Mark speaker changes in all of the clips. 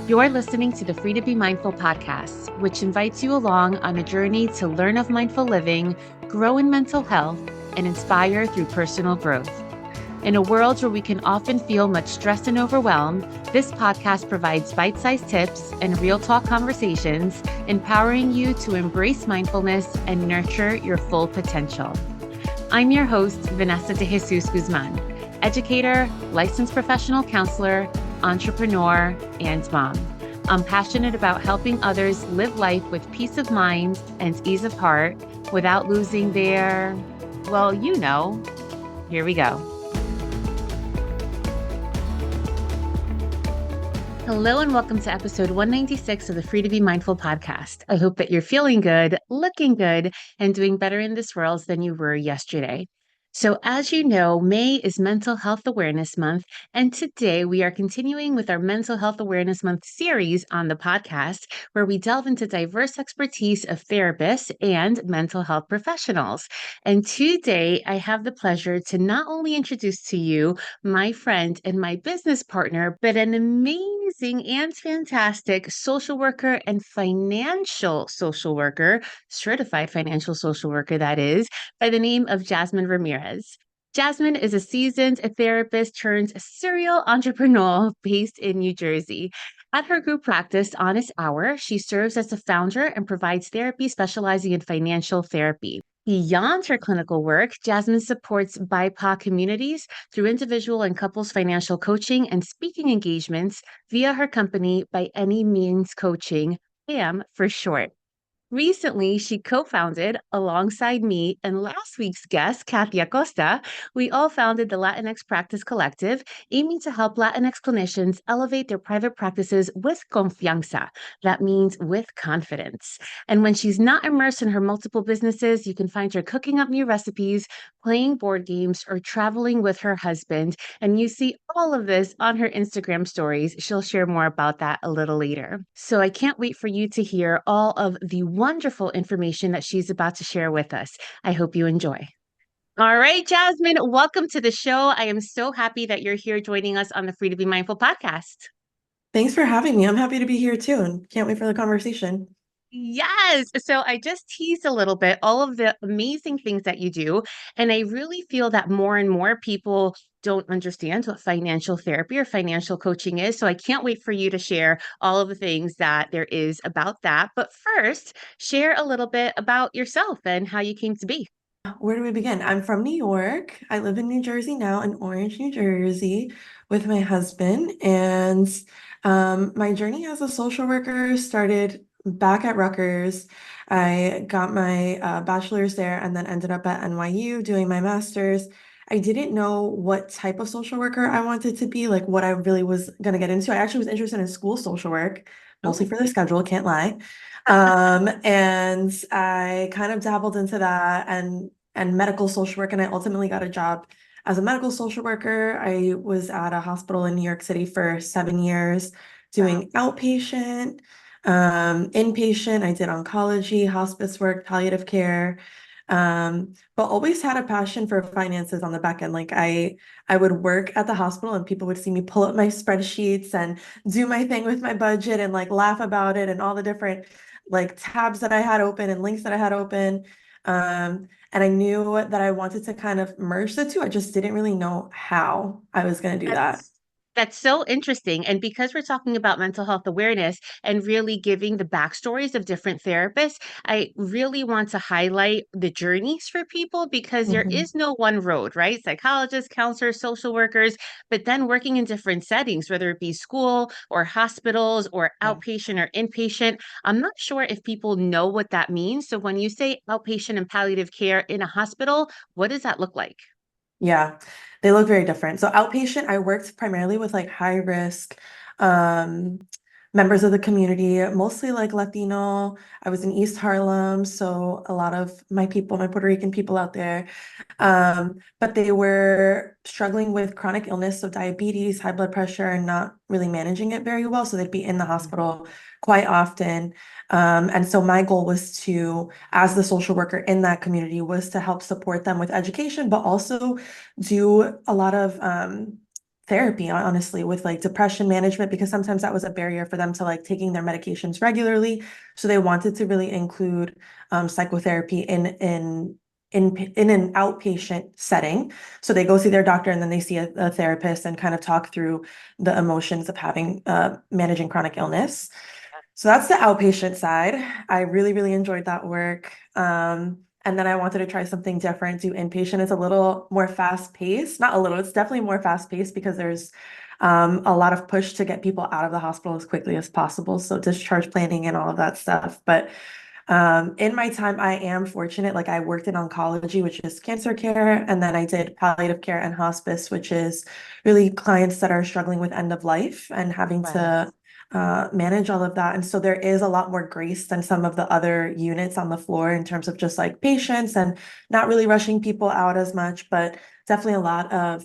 Speaker 1: You're listening to the Free to Be Mindful podcast, which invites you along on a journey to learn of mindful living, grow in mental health, and inspire through personal growth. In a world where we can often feel much stress and overwhelmed, this podcast provides bite-sized tips and real talk conversations, empowering you to embrace mindfulness and nurture your full potential. I'm your host, Vanessa de Jesus Guzman, educator, licensed professional counselor, entrepreneur, and mom. I'm passionate about helping others live life with peace of mind and ease of heart without losing their, here we go. Hello and welcome to episode 196 of the Free to Be Mindful podcast. I hope that you're feeling good, looking good, and doing better in this world than you were yesterday. So as you know, May is Mental Health Awareness Month, and today we are continuing with our Mental Health Awareness Month series on the podcast, where we delve into diverse expertise of therapists and mental health professionals. And today I have the pleasure to not only introduce to you my friend and my business partner, but an amazing and fantastic social worker and financial social worker, certified financial social worker, that is, by the name of Jasmine Ramirez. Jasmine is a seasoned therapist turned serial entrepreneur based in New Jersey. At her group practice, Honest Hour, she serves as the founder and provides therapy specializing in financial therapy. Beyond her clinical work, Jasmine supports BIPOC communities through individual and couples financial coaching and speaking engagements via her company By Any Means Coaching, BAM for short. Recently, she co-founded alongside me and last week's guest, Kathy Acosta. We all founded the Latinx Practice Collective, aiming to help Latinx clinicians elevate their private practices with confianza. That means with confidence. And when she's not immersed in her multiple businesses, you can find her cooking up new recipes, playing board games, or traveling with her husband. And you see all of this on her Instagram stories. She'll share more about that a little later. So I can't wait for you to hear all of the wonderful information that she's about to share with us. I hope you enjoy. All right, Jasmine, welcome to the show. I am so happy that you're here joining us on the Free to Be Mindful podcast.
Speaker 2: Thanks for having me. I'm happy to be here too, and can't wait for the conversation.
Speaker 1: Yes. So I just teased a little bit all of the amazing things that you do. And I really feel that more and more people don't understand what financial therapy or financial coaching is. So I can't wait for you to share all of the things that there is about that. But first, share a little bit about yourself and how you came to be.
Speaker 2: Where do we begin? I'm from New York. I live in New Jersey now, in Orange, New Jersey, with my husband. And my journey as a social worker started back at Rutgers. I got my bachelor's there and then ended up at NYU doing my master's. I didn't know what type of social worker I wanted to be, like what I really was going to get into. I actually was interested in school social work, mostly
Speaker 1: Oh,
Speaker 2: for the schedule, can't lie. And I kind of dabbled into that and medical social work, and I ultimately got a job as a medical social worker. I was at a hospital in New York City for 7 years
Speaker 1: wow.
Speaker 2: doing outpatient, inpatient. I did oncology, hospice work, palliative care. But always had a passion for finances on the back end. Like I would work at the hospital and people would see me pull up my spreadsheets and do my thing with my budget and like laugh about it and all the different like tabs that I had open and links that I had open. And I knew that I wanted to kind of merge the two. I just didn't really know how I was going to do that.
Speaker 1: That's that's so interesting. And because we're talking about mental health awareness and really giving the backstories of different therapists, I really want to highlight the journeys for people because there
Speaker 2: Mhm.
Speaker 1: is no one road, right? Psychologists, counselors, social workers, but then working in different settings, whether it be school or hospitals or
Speaker 2: Yeah.
Speaker 1: outpatient or inpatient. I'm not sure if people know what that means. So when you say outpatient and palliative care in a hospital, what does that look like?
Speaker 2: Yeah, they look very different. So outpatient, I worked primarily with like high risk um, members of the community, mostly like Latino. I was in East Harlem, so a lot of my people, my Puerto Rican people out there, but they were struggling with chronic illness, so diabetes, high blood pressure, and not really managing it very well. So they'd be in the hospital quite often. And so my goal was to, as the social worker in that community, was to help support them with education, but also do a lot of therapy, honestly, with like depression management, because sometimes that was a barrier for them to like taking their medications regularly. So they wanted to really include psychotherapy in an outpatient setting. So they go see their doctor and then they see a therapist and kind of talk through the emotions of having managing chronic illness. So that's the outpatient side. I really, really enjoyed that work. And then I wanted to try something different, do inpatient. It's a little more fast paced, not a little, it's definitely more fast paced because there's a lot of push to get people out of the hospital as quickly as possible. So discharge planning and all of that stuff. But in my time, I am fortunate. Like I worked in oncology, which is cancer care, and then I did palliative care and hospice, which is really clients that are struggling with end of life and having
Speaker 1: Right.
Speaker 2: to manage all of that. And so there is a lot more grace than some of the other units on the floor in terms of just like patience and not really rushing people out as much, but definitely a lot of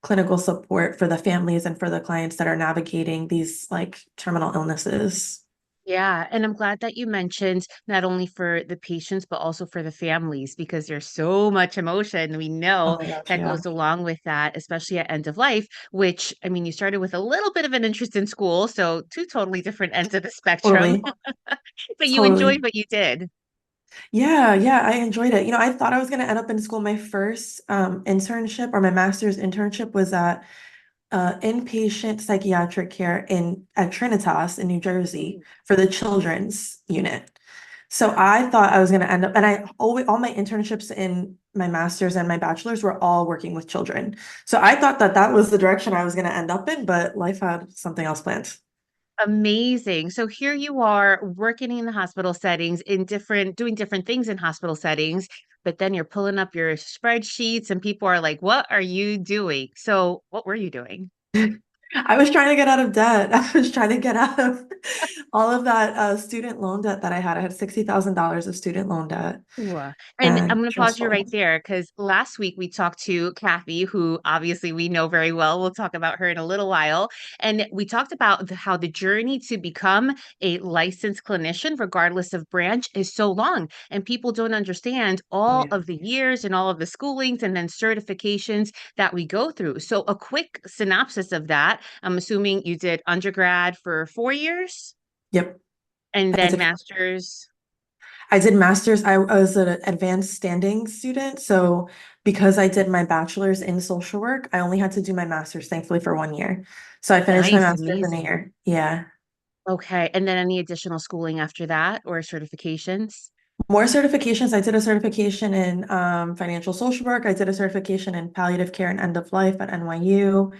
Speaker 2: clinical support for the families and for the clients that are navigating these like terminal illnesses.
Speaker 1: Yeah, and I'm glad that you mentioned not only for the patients, but also for the families, because there's so much emotion we
Speaker 2: Oh
Speaker 1: know
Speaker 2: my gosh,
Speaker 1: that
Speaker 2: yeah.
Speaker 1: goes along with that, especially at end of life, which, I mean, you started with a little bit of an interest in school, so two totally different ends of the spectrum,
Speaker 2: Totally.
Speaker 1: but you enjoyed
Speaker 2: Totally.
Speaker 1: what you did.
Speaker 2: Yeah, yeah, I enjoyed it. I thought I was going to end up in school. My first internship or my master's internship was at inpatient psychiatric care in at Trinitas in New Jersey
Speaker 1: Ooh.
Speaker 2: for the children's unit. So I thought I was going to end up, and I always all my internships in my master's and my bachelor's were all working with children. So I thought that that was the direction I was going to end up in, but life had something else planned.
Speaker 1: Amazing. So here you are working in the hospital settings in doing different things in hospital settings, but then you're pulling up your spreadsheets and people are like, what are you doing? So what were you doing?
Speaker 2: I was trying to get out of debt. I was trying to get out of all of that student loan debt that I had. I had $60,000 of student loan debt
Speaker 1: Ooh. And I'm
Speaker 2: and
Speaker 1: going to pause you right
Speaker 2: stressful.
Speaker 1: there because last week we talked to Kathy, who obviously we know very well. We'll talk about her in a little while. And we talked about how the journey to become a licensed clinician, regardless of branch, is so long. And people don't understand
Speaker 2: Oh,
Speaker 1: all
Speaker 2: yeah.
Speaker 1: of the years and all of the schoolings and then certifications that we go through. So, a quick synopsis of that. I'm assuming you did undergrad for 4 years
Speaker 2: Yep.
Speaker 1: and
Speaker 2: I
Speaker 1: then
Speaker 2: did
Speaker 1: master's.
Speaker 2: I did master's. I was an advanced standing student. So because I did my bachelor's in social work, I only had to do my master's, thankfully, for 1 year. So I finished my
Speaker 1: Nice,
Speaker 2: master's in a
Speaker 1: amazing.
Speaker 2: year. Yeah.
Speaker 1: Okay. And then any additional schooling after that or certifications?
Speaker 2: More certifications. I did a certification in financial social work. I did a certification in palliative care and end of life at NYU.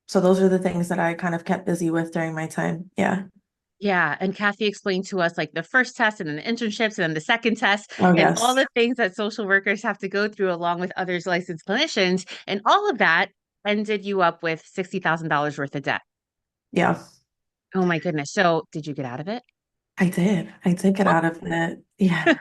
Speaker 2: So those are the things that I kind of kept busy with during my time. Yeah.
Speaker 1: Yeah. And Kathy explained to us like the first test and then the internships and then the second test
Speaker 2: Oh,
Speaker 1: and all
Speaker 2: yes.
Speaker 1: the things that social workers have to go through along with others licensed clinicians. And all of that ended you up with $60,000 worth of debt.
Speaker 2: Yeah,
Speaker 1: Oh my goodness. So did you get out of it?
Speaker 2: I did. I did get out of it. Yeah,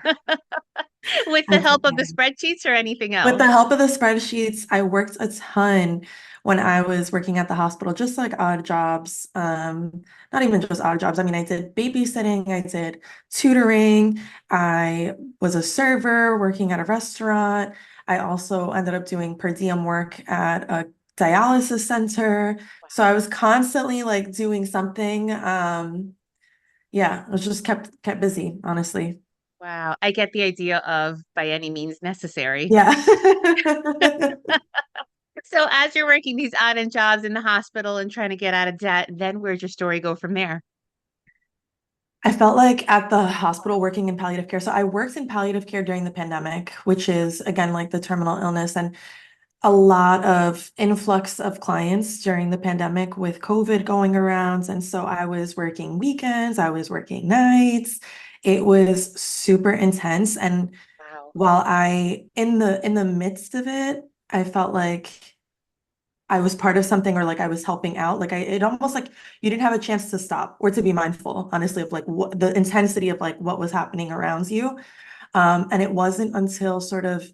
Speaker 1: With
Speaker 2: I
Speaker 1: the help of the
Speaker 2: did.
Speaker 1: spreadsheets or anything
Speaker 2: With the
Speaker 1: else?
Speaker 2: help of the spreadsheets, I worked a ton when I was working at the hospital, just like odd jobs. Not even just odd jobs. I mean, I did babysitting, I did tutoring, I was a server working at a restaurant. I also ended up doing per diem work at a dialysis center. So I was constantly like doing something. Yeah, I was just kept busy, honestly.
Speaker 1: Wow. I get the idea of by any means necessary.
Speaker 2: Yeah.
Speaker 1: So as you're working these odd end jobs in the hospital and trying to get out of debt, then where'd your story go from there?
Speaker 2: I felt like at the hospital working in palliative care. So I worked in palliative care during the pandemic, which is again like the terminal illness and a lot of influx of clients during the pandemic with COVID going around. And so I was working weekends, I was working nights. It was super intense. And
Speaker 1: Wow.
Speaker 2: while I in the midst of it, I felt like I was part of something or like I was helping out. Like it almost like you didn't have a chance to stop or to be mindful, honestly, of like what the intensity of like what was happening around you. And it wasn't until sort of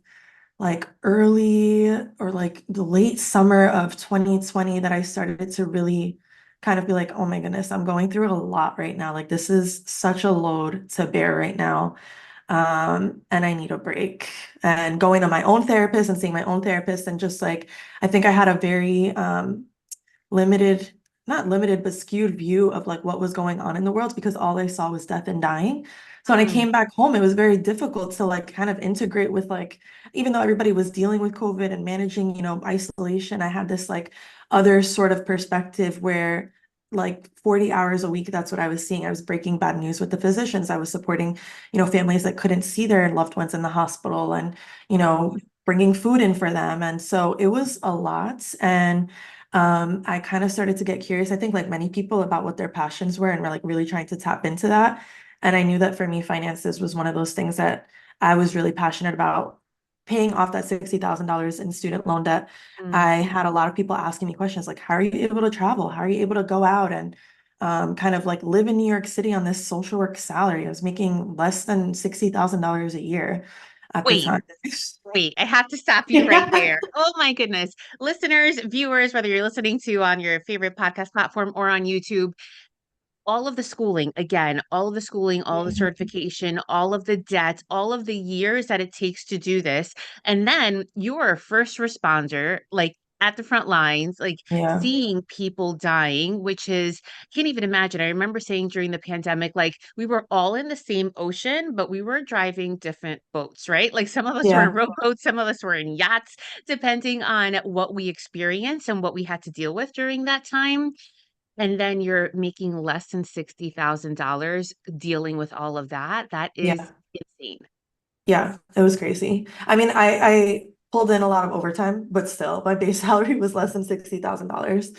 Speaker 2: like early or like the late summer of 2020 that I started to really kind of be like, oh my goodness, I'm going through a lot right now. Like this is such a load to bear right now. and I need a break. And going to my own therapist and seeing my own therapist and just like I think I had a very limited, not limited, but skewed view of like what was going on in the world because all I saw was death and dying. So when I
Speaker 1: Mm,
Speaker 2: came back home, it was very difficult to like kind of integrate with like, even though everybody was dealing with COVID and managing, isolation, I had this like other sort of perspective where like 40 hours a week, that's what I was seeing. I was breaking bad news with the physicians. I was supporting, families that couldn't see their loved ones in the hospital and,
Speaker 1: wow.
Speaker 2: bringing food in for them. And so it was a lot. And I kind of started to get curious, I think like many people about what their passions were and we're like really trying to tap into that. And I knew that for me, finances was one of those things that I was really passionate about. Paying off that $60,000 in student loan debt,
Speaker 1: Mm.
Speaker 2: I had a lot of people asking me questions like, how are you able to travel? How are you able to go out and kind of like live in New York City on this social work salary? I was making less than $60,000 a year at the
Speaker 1: Wait,
Speaker 2: time.
Speaker 1: wait, I have to stop you right
Speaker 2: Yeah.
Speaker 1: there. Oh my goodness. Listeners, viewers, whether you're listening to on your favorite podcast platform or on YouTube, all of the schooling, again, all of the schooling, all the
Speaker 2: Mhm.
Speaker 1: certification, all of the debt, all of the years that it takes to do this. And then you're a first responder, like at the front lines, like
Speaker 2: Yeah.
Speaker 1: seeing people dying, which is, can't even imagine. I remember saying during the pandemic, like we were all in the same ocean, but we were driving different boats, right? Like some of us were in
Speaker 2: Yeah.
Speaker 1: rowboats, some of us were in yachts, depending on what we experienced and what we had to deal with during that time. And then you're making less than $60,000 dealing with all of that. That is
Speaker 2: Yeah.
Speaker 1: insane.
Speaker 2: Yeah, it was crazy. I mean, I pulled in a lot of overtime, but still, my base salary was less than $60,000.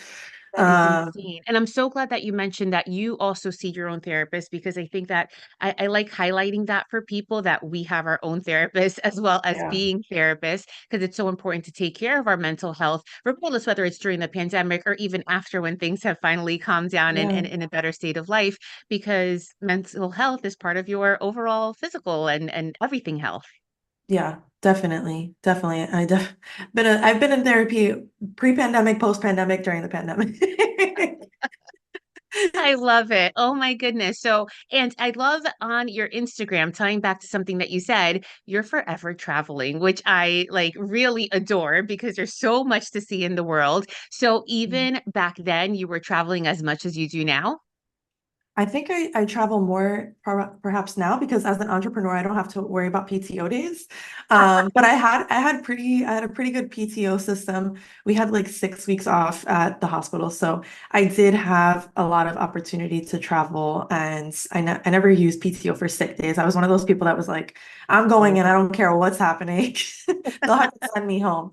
Speaker 1: That is
Speaker 2: Um,
Speaker 1: insane. And I'm so glad that you mentioned that you also see your own therapist because I think that I like highlighting that for people that we have our own therapists as well as
Speaker 2: yeah,
Speaker 1: being therapists because it's so important to take care of our mental health, regardless whether it's during the pandemic or even after when things have finally calmed down and
Speaker 2: yeah,
Speaker 1: in a better state of life, because mental health is part of your overall physical and everything health.
Speaker 2: yeah, definitely, definitely. I've been in therapy pre-pandemic, post-pandemic, during the pandemic.
Speaker 1: I love it. Oh my goodness. So, and I love on your Instagram, tying back to something that you said, you're forever traveling, which I like really adore because there's so much to see in the world. So, even back then, you were traveling as much as you do now.
Speaker 2: I think I travel more perhaps now because as an entrepreneur, I don't have to worry about PTO days. But I had a pretty good PTO system. We had like 6 weeks off at the hospital, so I did have a lot of opportunity to travel, and I never used PTO for sick days. I was one of those people that was like, I'm going
Speaker 1: Oh,
Speaker 2: and I don't care what's happening. They'll have to send me home.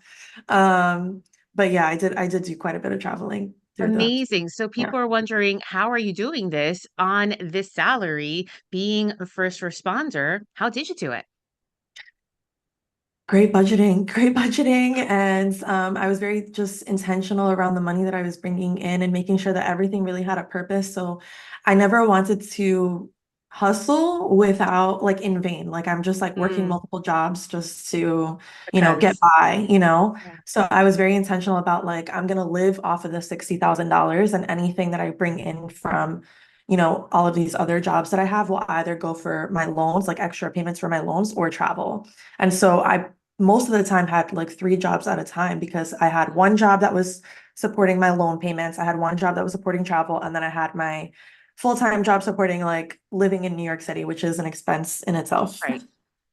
Speaker 2: Um, but yeah, I did do quite a bit of traveling through the
Speaker 1: amazing. So,
Speaker 2: yeah.
Speaker 1: people are wondering, how are you doing this on this salary, being a first responder? How did you do it?
Speaker 2: Great budgeting. And I was very just intentional around the money that I was bringing in and making sure that everything really had a purpose. So I never wanted to hustle without like in vain. Like I'm just like working
Speaker 1: Mm,
Speaker 2: multiple jobs just to, get
Speaker 1: because,
Speaker 2: by.
Speaker 1: yeah,
Speaker 2: So I was very intentional about like, I'm going to live off of the $60,000 and anything that I bring in from all of these other jobs that I have will either go for my loans, like extra payments for my loans or travel. And so I most of the time had like 3 jobs at a time because I had one job that was supporting my loan payments. I had one job that was supporting travel, and then I had my full-time job supporting like living in New York City, which is an expense in itself.
Speaker 1: right.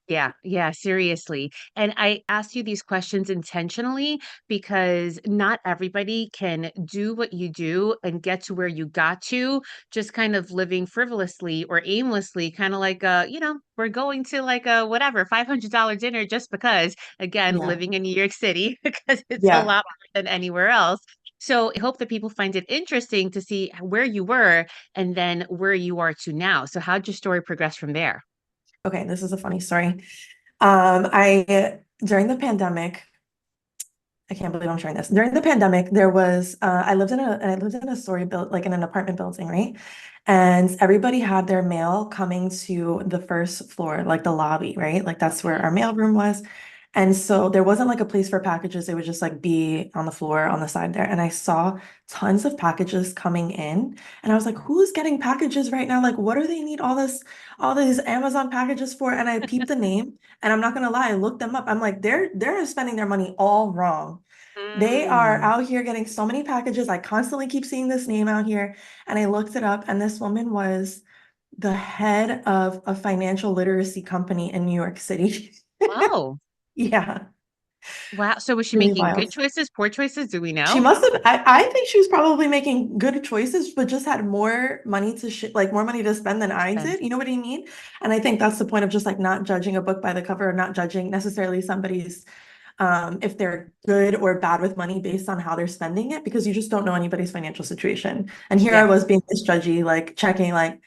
Speaker 1: Yeah, yeah, seriously. And I asked you these questions intentionally because not everybody can do what you do and get to where you got to, just kind of living frivolously or aimlessly, kind of like we're going to like a whatever, $500 dinner just because, again,
Speaker 2: Yeah.
Speaker 1: living in New York City because it's a
Speaker 2: Yeah.
Speaker 1: lot more than anywhere else. So I hope that people find it interesting to see where you were and then where you are to now. So how'd your story progress from there?
Speaker 2: Okay, this is a funny story. During the pandemic, I can't believe I'm sharing this. During the pandemic, there was I lived in a story built like in an apartment building, right? And everybody had their mail coming to the first floor, like the lobby, right? Like that's where our mail room was. And so there wasn't like a place for packages. It would just like be on the floor on the side there. And I saw tons of packages coming in. And I was like, who's getting packages right now? Like, what do they need all these Amazon packages for? And I peeped the name. And I'm not gonna lie, I looked them up. I'm like, they're spending their money all wrong. They are
Speaker 1: Mm.
Speaker 2: out here getting so many packages. I constantly keep seeing this name out here. And I looked it up, and this woman was the head of a financial literacy company in New York City.
Speaker 1: Wow.
Speaker 2: Yeah,
Speaker 1: Wow. So was she
Speaker 2: really
Speaker 1: making good
Speaker 2: wild.
Speaker 1: choices, poor choices? Do we
Speaker 2: She
Speaker 1: know?
Speaker 2: must have, I think she was probably making good choices, but just had more money to like more money to spend than I
Speaker 1: Spend.
Speaker 2: did. You know what I mean? And I think that's the point of just like not judging a book by the cover, or not judging necessarily somebody's if they're good or bad with money based on how they're spending it, because you just don't know anybody's financial situation. And here I
Speaker 1: Yeah.
Speaker 2: was being this judgy, like checking, like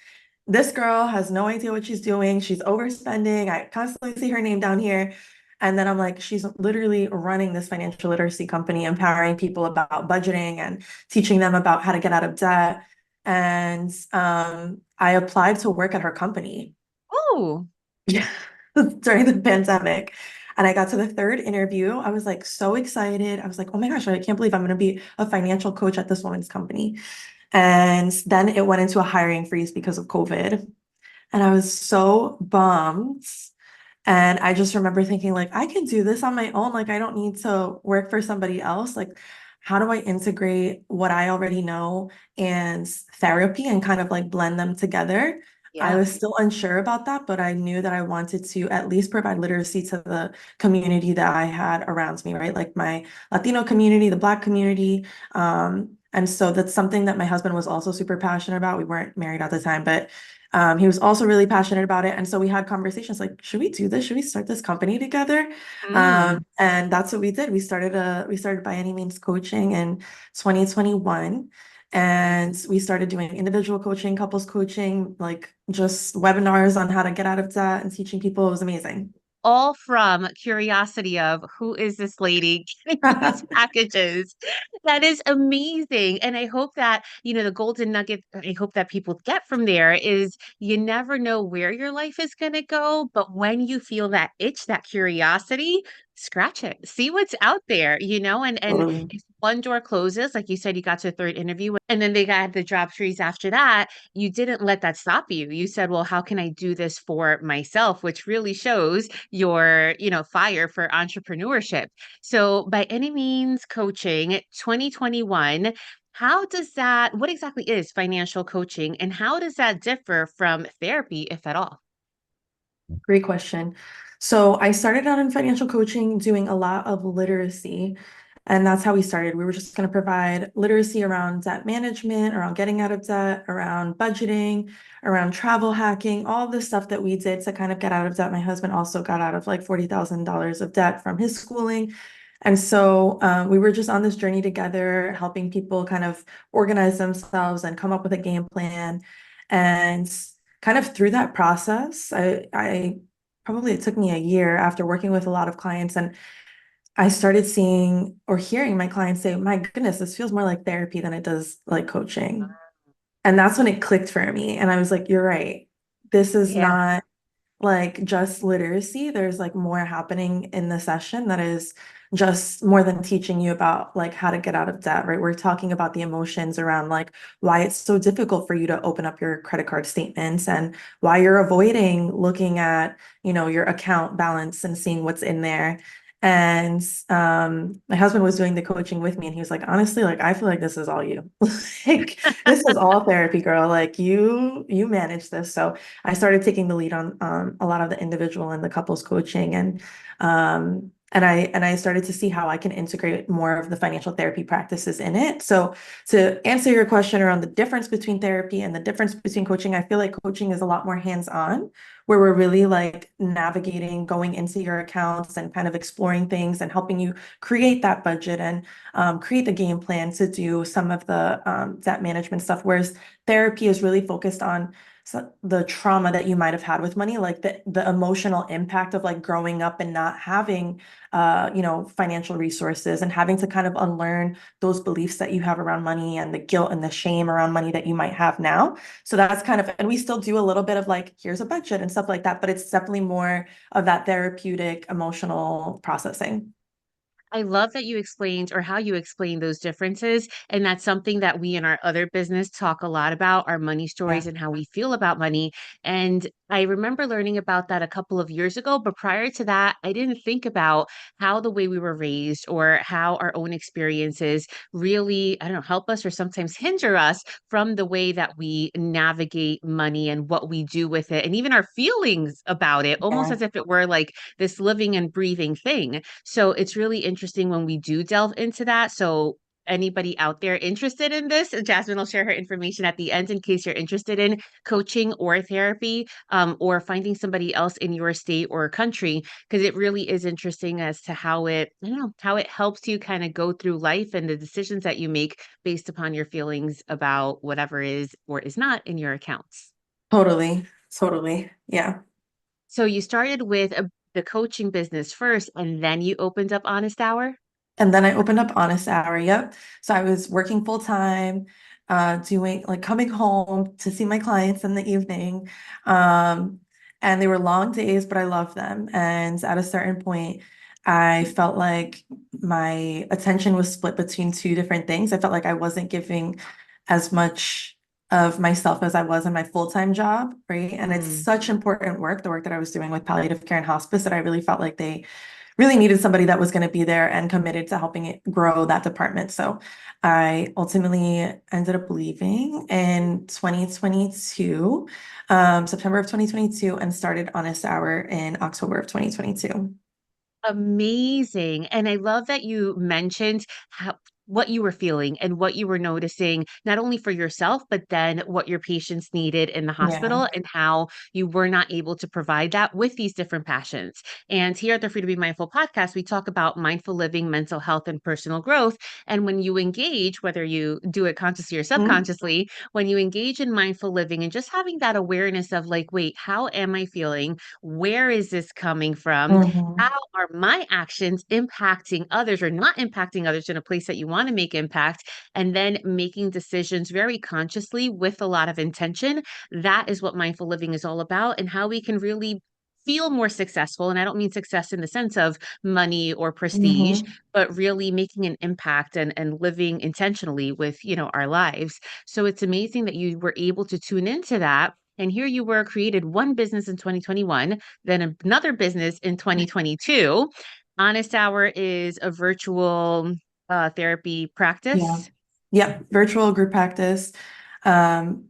Speaker 2: this girl has no idea what she's doing. She's overspending. I constantly see her name down here. And then I'm like, she's literally running this financial literacy company, empowering people about budgeting and teaching them about how to get out of debt. And I applied to work at her company.
Speaker 1: Oh.
Speaker 2: Yeah, during the pandemic. And I got to the third interview. I was like so excited. I was like, oh my gosh, I can't believe I'm going to be a financial coach at this woman's company. And then it went into a hiring freeze because of COVID. And I was so bummed. And I just remember thinking, like, I can do this on my own. Like, I don't need to work for somebody else. Like, how do I integrate what I already know and therapy and kind of like blend them together? I
Speaker 1: Yeah.
Speaker 2: was still unsure about that, but I knew that I wanted to at least provide literacy to the community that I had around me, right? Like my Latino community, the Black community. And so that's something that my husband was also super passionate about. We weren't married at the time, but he was also really passionate about it. And so we had conversations like, should we do this? Should we start this company together?
Speaker 1: Mm.
Speaker 2: And that's what we did. We started By Any Means Coaching in 2021. And we started doing individual coaching, couples coaching, like just webinars on how to get out of debt and teaching people. It was amazing.
Speaker 1: All from curiosity of who is this lady getting these packages. That is amazing. And I hope that, the golden nugget I hope that people get from there is you never know where your life is going to go, but when you feel that itch, that curiosity, scratch it. See what's out there, and
Speaker 2: Totally.
Speaker 1: if one door closes, like you said, you got to a third interview and then they got the job trees after that, you didn't let that stop you. You said, well, how can I do this for myself? Which really shows your, fire for entrepreneurship. So by any means, coaching 2021, what exactly is financial coaching and how does that differ from therapy, if at all?
Speaker 2: Great question. So I started out in financial coaching doing a lot of literacy, and that's how we started. We were just going to provide literacy around debt management, around getting out of debt, around budgeting, around travel hacking, all the stuff that we did to kind of get out of debt. My husband also got out of like $40,000 of debt from his schooling. And so we were just on this journey together, helping people kind of organize themselves and come up with a game plan. And kind of through that process, I probably it took me a year after working with a lot of clients, and I started seeing or hearing my clients say, my goodness, this feels more like therapy than it does like coaching. And that's when it clicked for me. And I was like, you're right. This is
Speaker 1: Yeah.
Speaker 2: not like just literacy. There's like more happening in the session that is just more than teaching you about like how to get out of debt, right? We're talking about the emotions around like why it's so difficult for you to open up your credit card statements and why you're avoiding looking at, your account balance and seeing what's in there. And my husband was doing the coaching with me, and he was like, honestly, like I feel like this is all you. Like this is all therapy, girl. Like you manage this. So I started taking the lead on a lot of the individual and the couples coaching, and I started to see how I can integrate more of the financial therapy practices in it. So to answer your question around the difference between therapy and the difference between coaching, I feel like coaching is a lot more hands-on, where we're really like navigating, going into your accounts and kind of exploring things and helping you create that budget and create the game plan to do some of the debt management stuff. Whereas therapy is really focused on the trauma that you might have had with money, like the emotional impact of like growing up and not having financial resources and having to kind of unlearn those beliefs that you have around money and the guilt and the shame around money that you might have now. So that's kind of, and we still do a little bit of like, here's a budget and stuff like that, but it's definitely more of that therapeutic emotional processing.
Speaker 1: I love that you explained or how you explained those differences. And that's something that we in our other business talk a lot about, our money
Speaker 2: Yeah.
Speaker 1: stories and how we feel about money. And I remember learning about that a couple of years ago. But prior to that, I didn't think about how the way we were raised or how our own experiences really, I don't know, help us or sometimes hinder us from the way that we navigate money and what we do with it and even our feelings about it, almost
Speaker 2: Yeah.
Speaker 1: as if it were like this living and breathing thing. So it's really interesting when we do delve into that. So anybody out there interested in this, Jasmine will share her information at the end in case you're interested in coaching or therapy, or finding somebody else in your state or country, because it really is interesting as to how it, I don't know, how it helps you kind of go through life and the decisions that you make based upon your feelings about whatever is or is not in your accounts.
Speaker 2: Totally. Totally. Yeah.
Speaker 1: So you started with the coaching business first, and then you opened up Honest Hour.
Speaker 2: And then I opened up Honest Hour. Yep. So I was working full time, doing like coming home to see my clients in the evening. Um, and they were long days, but I loved them. And at a certain point, I felt like my attention was split between two different things. I felt like I wasn't giving as much of myself as I was in my full-time job, right? And it's
Speaker 1: Mm.
Speaker 2: such important work, the work that I was doing with palliative care and hospice, that I really felt like they really needed somebody that was going to be there and committed to helping it grow that department. So I ultimately ended up leaving in 2022, September of 2022, and started Honest Hour in October of 2022.
Speaker 1: Amazing. And I love that you mentioned how what you were feeling and what you were noticing, not only for yourself, but then what your patients needed in the
Speaker 2: Yeah.
Speaker 1: hospital and how you were not able to provide that with these different passions. And here at the Free to Be Mindful podcast, we talk about mindful living, mental health, and personal growth. And when you engage, whether you do it consciously or
Speaker 2: Mhm.
Speaker 1: subconsciously, when you engage in mindful living and just having that awareness of like, wait, how am I feeling? Where is this coming from?
Speaker 2: Mhm.
Speaker 1: How are my actions impacting others or not impacting others in a place that you want to make impact? And then making decisions very consciously with a lot of intention. That is what mindful living is all about and how we can really feel more successful. And I don't mean success in the sense of money or prestige,
Speaker 2: Mhm.
Speaker 1: but really making an impact and living intentionally with, our lives. So it's amazing that you were able to tune into that. And here you were created one business in 2021, then another business in 2022. Honest Hour is a virtual therapy
Speaker 2: Yeah.
Speaker 1: practice.
Speaker 2: Yep. Virtual group practice.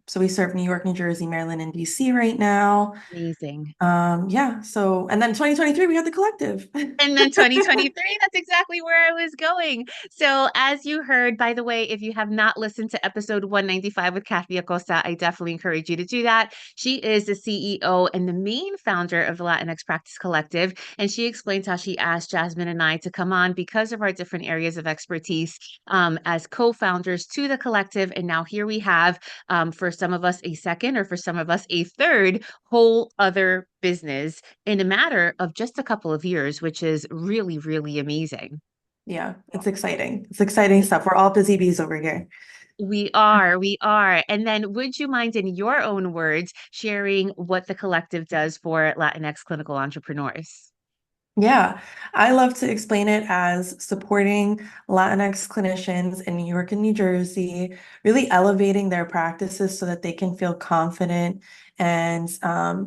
Speaker 2: So we serve New York, New Jersey, Maryland, and DC right now.
Speaker 1: Amazing.
Speaker 2: Yeah. So, and then 2023, we had the collective.
Speaker 1: And then 2023, that's exactly where I was going. So, as you heard, by the way, if you have not listened to episode 195 with Kathy Acosta, I definitely encourage you to do that. She is the CEO and the main founder of the Latinx Practice Collective. And she explains how she asked Jasmine and I to come on because of our different areas of expertise, as co founders to the collective. And now here we have, for some of us, a second, or for some of us, a third whole other business in a matter of just a couple of years, which is really, really amazing.
Speaker 2: Yeah, it's exciting. It's exciting stuff. We're all busy bees over here.
Speaker 1: We are. And then would you mind, in your own words, sharing what the collective does for Latinx clinical entrepreneurs?
Speaker 2: Yeah, I love to explain it as supporting Latinx clinicians in New York and New Jersey, really elevating their practices so that they can feel confident and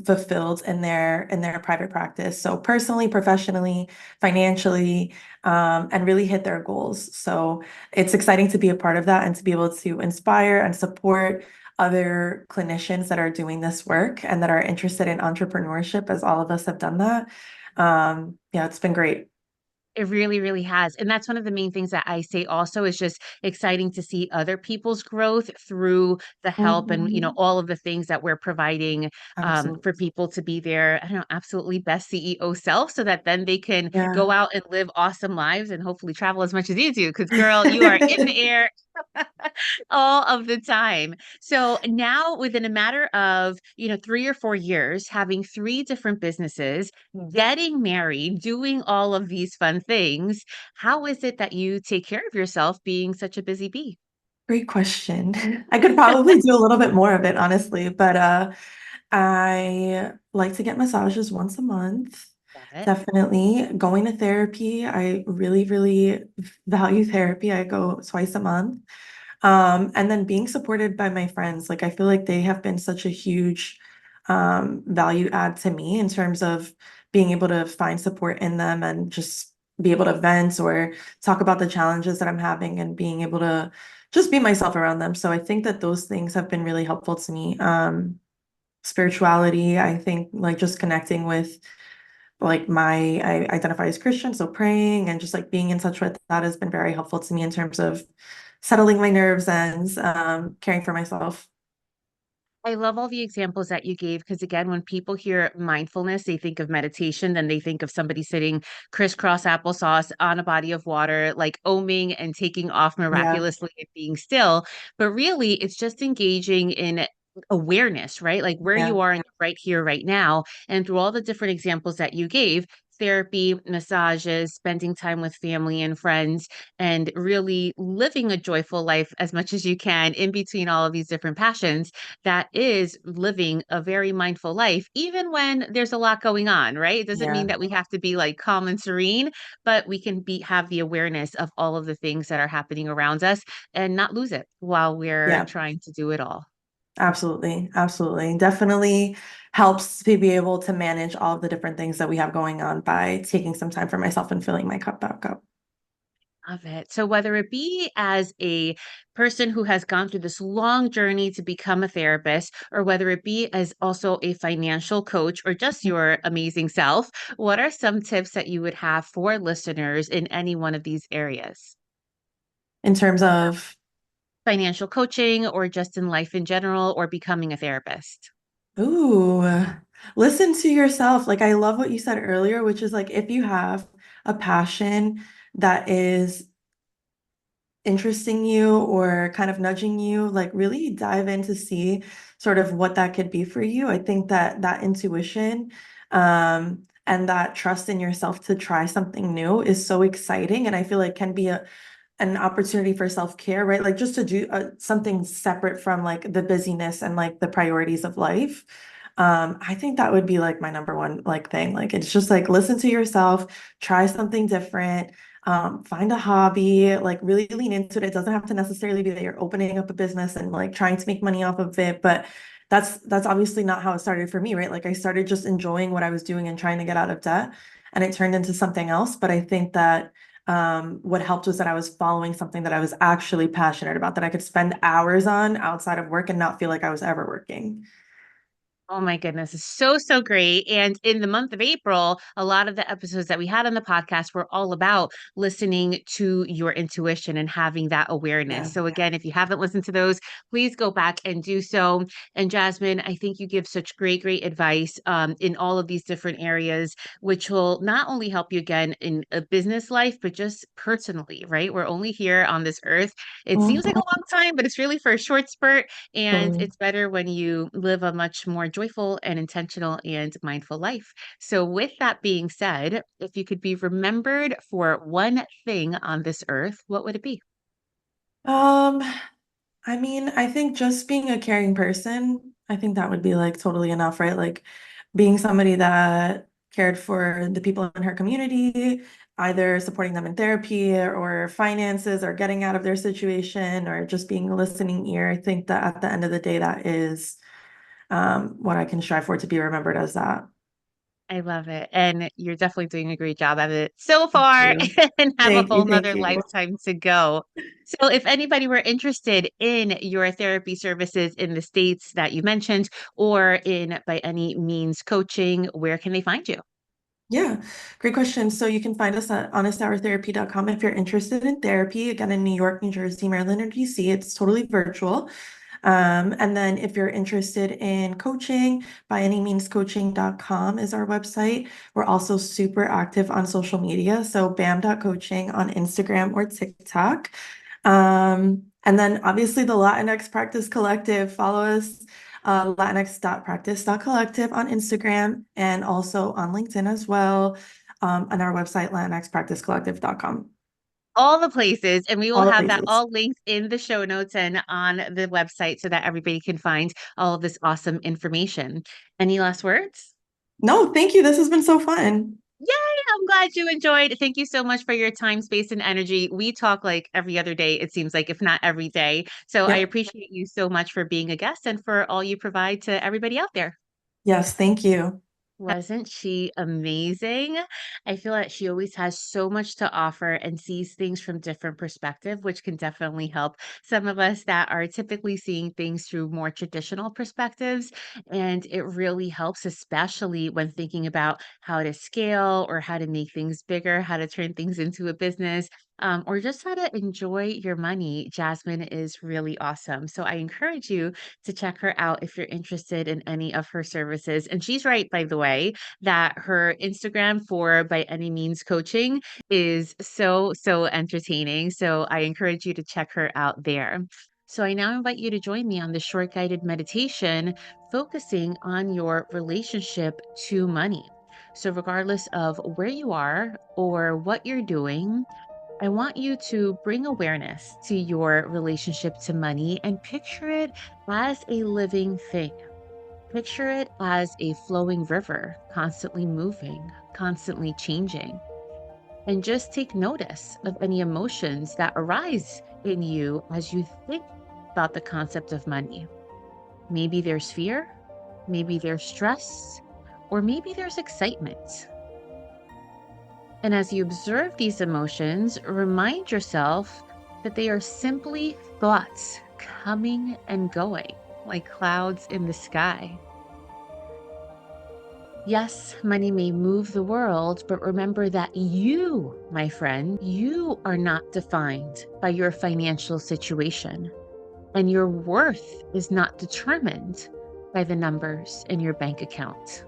Speaker 2: fulfilled in their private practice. So personally, professionally, financially, and really hit their goals. So it's exciting to be a part of that and to be able to inspire and support other clinicians that are doing this work and that are interested in entrepreneurship, as all of us have done that. Yeah, it's been great.
Speaker 1: It really, really has. And that's one of the main things that I say also is just exciting to see other people's growth through the help and,
Speaker 2: Mhm.
Speaker 1: all of the things that we're providing, for
Speaker 2: Absolutely.
Speaker 1: people to be their, I don't know, absolutely best CEO self so that then they can
Speaker 2: Yeah.
Speaker 1: go out and live awesome lives and hopefully travel as much as you do. Because, girl, you are in the air. all of the time. So now within a matter of, 3 or 4 years, having three different businesses, getting married, doing all of these fun things, how is it that you take care of yourself being such a busy bee?
Speaker 2: Great question. I could probably do a little bit more of it, honestly, but I like to get massages once a month.
Speaker 1: Love it.
Speaker 2: Definitely. Going to therapy. I really, really value therapy. I go twice a month. And then being supported by my friends. Like I feel like they have been such a huge value add to me in terms of being able to find support in them and just be able to vent or talk about the challenges that I'm having and being able to just be myself around them. So I think that those things have been really helpful to me. Spirituality, I think like just connecting with like I identify as Christian, so praying and just like being in touch with that has been very helpful to me in terms of settling my nerves and caring for myself.
Speaker 1: I love all the examples that you gave because, again, when people hear mindfulness, they think of meditation, then they think of somebody sitting crisscross applesauce on a body of water, like oming and taking off
Speaker 2: Yeah,
Speaker 1: miraculously and being still. But really, it's just engaging in awareness, right? Like where
Speaker 2: yeah,
Speaker 1: you are in right here, right now. And through all the different examples that you gave, therapy, massages, spending time with family and friends, and really living a joyful life as much as you can in between all of these different passions, that is living a very mindful life, even when there's a lot going on, right? It doesn't mean
Speaker 2: yeah,
Speaker 1: that we have to be like calm and serene, but we can have the awareness of all of the things that are happening around us and not lose it while we're
Speaker 2: yeah.
Speaker 1: trying to do it all.
Speaker 2: Absolutely, absolutely. Definitely helps to be able to manage all of the different things that we have going on by taking some time for myself and filling my cup back up.
Speaker 1: Love it. So, whether it be as a person who has gone through this long journey to become a therapist, or whether it be as also a financial coach or just your amazing self, what are some tips that you would have for listeners in any one of these areas?
Speaker 2: In terms of,
Speaker 1: Financial coaching, or just in life in general, or becoming a therapist?
Speaker 2: ooh, listen to yourself. Like I love what you said earlier, which is like if you have a passion that is interesting you or kind of nudging you, like really dive in to see sort of what that could be for you. I think that that intuition and that trust in yourself to try something new is so exciting and I feel like can be an opportunity for self-care, right? Like just to do something separate from like the busyness and like the priorities of life. I think that would be like my number one like thing. Like it's just like listen to yourself, try something different, find a hobby, like really lean into it. It doesn't have to necessarily be that you're opening up a business and like trying to make money off of it, but that's obviously not how it started for me, right? Like I started just enjoying what I was doing and trying to get out of debt, and it turned into something else. But I think that what helped was that I was following something that I was actually passionate about, that I could spend hours on outside of work and not feel like I was ever working.
Speaker 1: Oh my goodness, it's so, so great. And in the month of April, a lot of the episodes that we had on the podcast were all about listening to your intuition and having that awareness.
Speaker 2: Yeah.
Speaker 1: So, again, if you haven't listened to those, please go back and do so. And Jasmine, I think you give such great, great advice in all of these different areas, which will not only help you again in a business life, but just personally, right? We're only here on this earth. It seems like a long time, but it's really for a short spurt. And
Speaker 2: Mhm.
Speaker 1: it's better when you live a much more joyful and intentional and mindful life. So, with that being said, if you could be remembered for one thing on this earth, what would it be?
Speaker 2: Um, I mean, I think just being a caring person, I think that would be like totally enough, right? Like being somebody that cared for the people in her community, either supporting them in therapy or finances or getting out of their situation or just being a listening ear. I think that at the end of the day, that is what I can strive for to be remembered as that.
Speaker 1: I love it. And you're definitely doing a great job of it so
Speaker 2: Thank
Speaker 1: far
Speaker 2: you.
Speaker 1: and have a
Speaker 2: Thank you.
Speaker 1: whole
Speaker 2: Thank
Speaker 1: nother
Speaker 2: you.
Speaker 1: lifetime to go. So, if anybody were interested in your therapy services in the states that you mentioned, or in by any means coaching, where can they find you?
Speaker 2: Yeah, great question. So you can find us at honesthourtherapy.com if you're interested in therapy. Again, in New York, New Jersey, Maryland, or DC, it's totally virtual. And then if you're interested in coaching, by any means, coaching.com is our website. We're also super active on social media. So bam.coaching on Instagram or TikTok. And then obviously the Latinx Practice Collective. Follow us, latinx.practice.collective on Instagram and also on LinkedIn as well, on our website, latinxpracticecollective.com.
Speaker 1: All the places, and we will
Speaker 2: All the
Speaker 1: have that
Speaker 2: places.
Speaker 1: all linked in the show notes and on the website so that everybody can find all of this awesome information. Any last words?
Speaker 2: No, thank you. This has been so fun.
Speaker 1: Yay, I'm glad you enjoyed. Thank you so much for your time, space, and energy. We talk like every other day, it seems like, if not every day. So I
Speaker 2: Yep.
Speaker 1: appreciate you so much for being a guest and for all you provide to everybody out there.
Speaker 2: Yes, thank you.
Speaker 1: Wasn't she amazing? I feel like she always has so much to offer and sees things from different perspective, which can definitely help some of us that are typically seeing things through more traditional perspectives. And it really helps, especially when thinking about how to scale or how to make things bigger, how to turn things into a business. Or just how to enjoy your money. Jasmine is really awesome. So I encourage you to check her out if you're interested in any of her services. And she's right, by the way, that her Instagram for By Any Means Coaching is so, so entertaining. So I encourage you to check her out there. So I now invite you to join me on the short guided meditation focusing on your relationship to money. So, regardless of where you are or what you're doing, I want you to bring awareness to your relationship to money and picture it as a living thing. Picture it as a flowing river, constantly moving, constantly changing. And just take notice of any emotions that arise in you as you think about the concept of money. Maybe there's fear, maybe there's stress, or maybe there's excitement. And as you observe these emotions, remind yourself that they are simply thoughts coming and going, like clouds in the sky. Yes, money may move the world, but remember that you, my friend, you are not defined by your financial situation, and your worth is not determined by the numbers in your bank account.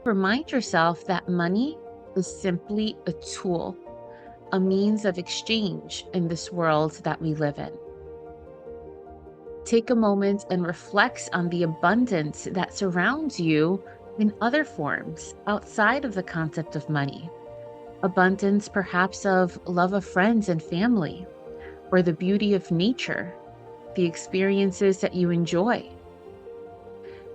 Speaker 1: Remind yourself that money is simply a tool, a means of exchange in this world that we live in. Take a moment and reflect on the abundance that surrounds you in other forms outside of the concept of money. Abundance, perhaps, of love of friends and family, or the beauty of nature, the experiences that you enjoy.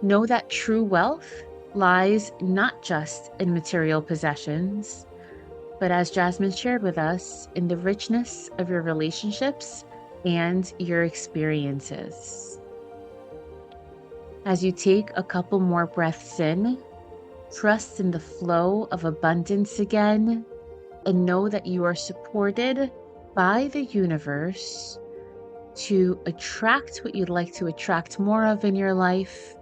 Speaker 1: Know that true wealth lies not just in material possessions, but as Jasmine shared with us, in the richness of your relationships and your experiences. As you take a couple more breaths in, trust in the flow of abundance again, and know that you are supported by the universe to attract what you'd like to attract more of in your life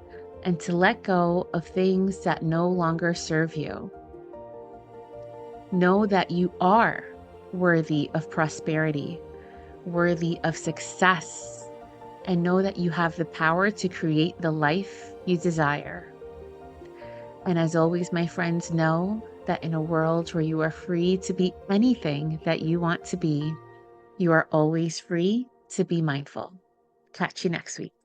Speaker 1: and to let go of things that no longer serve you. Know that you are worthy of prosperity, worthy of success, and know that you have the power to create the life you desire. And as always, my friends, know that in a world where you are free to be anything that you want to be, you are always free to be mindful. Catch you next week.